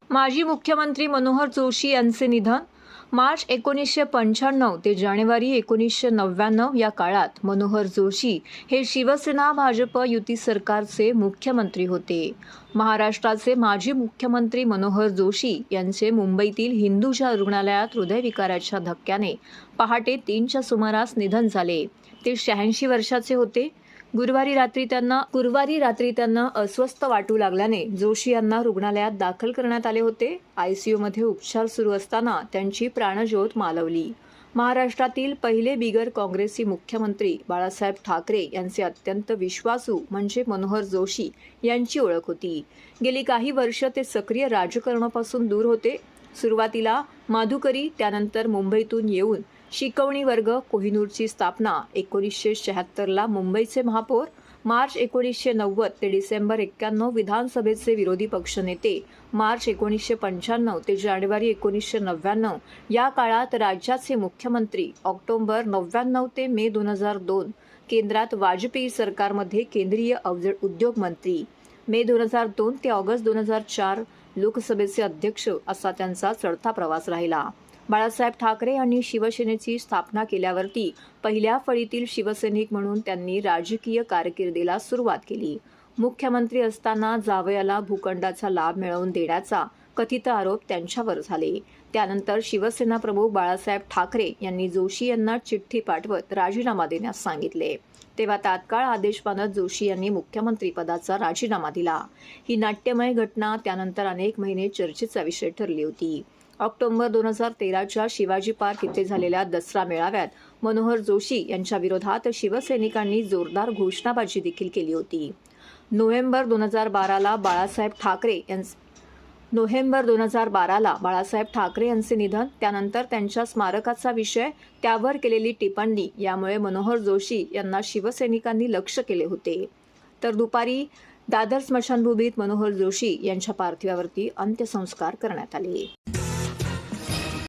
माजी मुख्यमंत्री मनोहर जोशी यांचे निधन. मार्च 1995 ते जानेवारी 1999 या काळात मनोहर जोशी हे शिवसेना भाजप युती सरकारचे मुख्यमंत्री होते. महाराष्ट्राचे माजी मुख्यमंत्री मनोहर जोशी यांचे मुंबईतील हिंदूजा रुग्णालयात हृदयविकाराच्या धक्क्याने पहाटे 3च्या सुमारास निधन झाले. ते 86 वर्षाचे होते. गुरुवारी रात्री त्यांना अस्वस्थ वाटू लागल्याने जोशी यांना रुग्णालयात दाखल करण्यात आले होते. आयसीयूमध्ये उपचार सुरू असताना त्यांची प्राणज्योत मालवली. महाराष्ट्रातील पहिले बिगर काँग्रेसी मुख्यमंत्री बाळासाहेब ठाकरे यांचे अत्यंत विश्वासू म्हणजे मनोहर जोशी यांची ओळख होती. गेली काही वर्ष ते सक्रिय राजकारणापासून दूर होते. सुरुवातीला माधुकरी, त्यानंतर मुंबईतून येऊन शिकवणी वर्ग, कोहिनूरची स्थापना, 1976ला मुंबईचे महापौर, मार्च 1990 ते डिसेंबर 91 विधानसभेचे विरोधी पक्षनेते, मार्च 1995 ते जानेवारी 1999 या काळात राज्याचे मुख्यमंत्री, ऑक्टोबर 99 ते मे 2002 केंद्रात वाजपेयी सरकारमध्ये केंद्रीय उद्योग मंत्री, मे 2002 ते ऑगस्ट 2004 लोकसभेचे अध्यक्ष असा त्यांचा चढता प्रवास राहिला. बाळासाहेब ठाकरे यांनी शिवसेनेची स्थापना केल्यावरती पहिल्या फळीतील शिवसैनिक म्हणून त्यांनी राजकीय कारकिर्दीला सुरुवात केली. मुख्यमंत्री असताना जावयाला भूखंडाचा लाभ मिळवून देण्याचा कथित आरोप त्यांच्यावर झाले. त्यानंतर शिवसेना प्रमुख बाळासाहेब ठाकरे यांनी जोशी यांना चिठ्ठी पाठवत राजीनामा देण्यास सांगितले. तेव्हा तात्काळ आदेश मानत जोशी यांनी मुख्यमंत्रीपदाचा राजीनामा दिला. ही नाट्यमय घटना त्यानंतर अनेक महिने चर्चेचा विषय ठरली होती. ऑक्टोबर 2013च्या शिवाजी पार्क येथे झालेल्या दसरा मेळाव्यात मनोहर जोशी यांच्या विरोधात शिवसैनिकांनी जोरदार घोषणाबाजी देखील केली होती. नोव्हेंबर 2012ला बाळासाहेब ठाकरे यांचे निधन, त्यानंतर त्यांच्या स्मारकाचा विषय, त्यावर केलेली टिप्पणी यामुळे मनोहर जोशी यांना शिवसैनिकांनी लक्ष्य केले होते. तर दुपारी दादर स्मशानभूमीत मनोहर जोशी यांच्या पार्थिवावरती अंत्यसंस्कार करण्यात आले.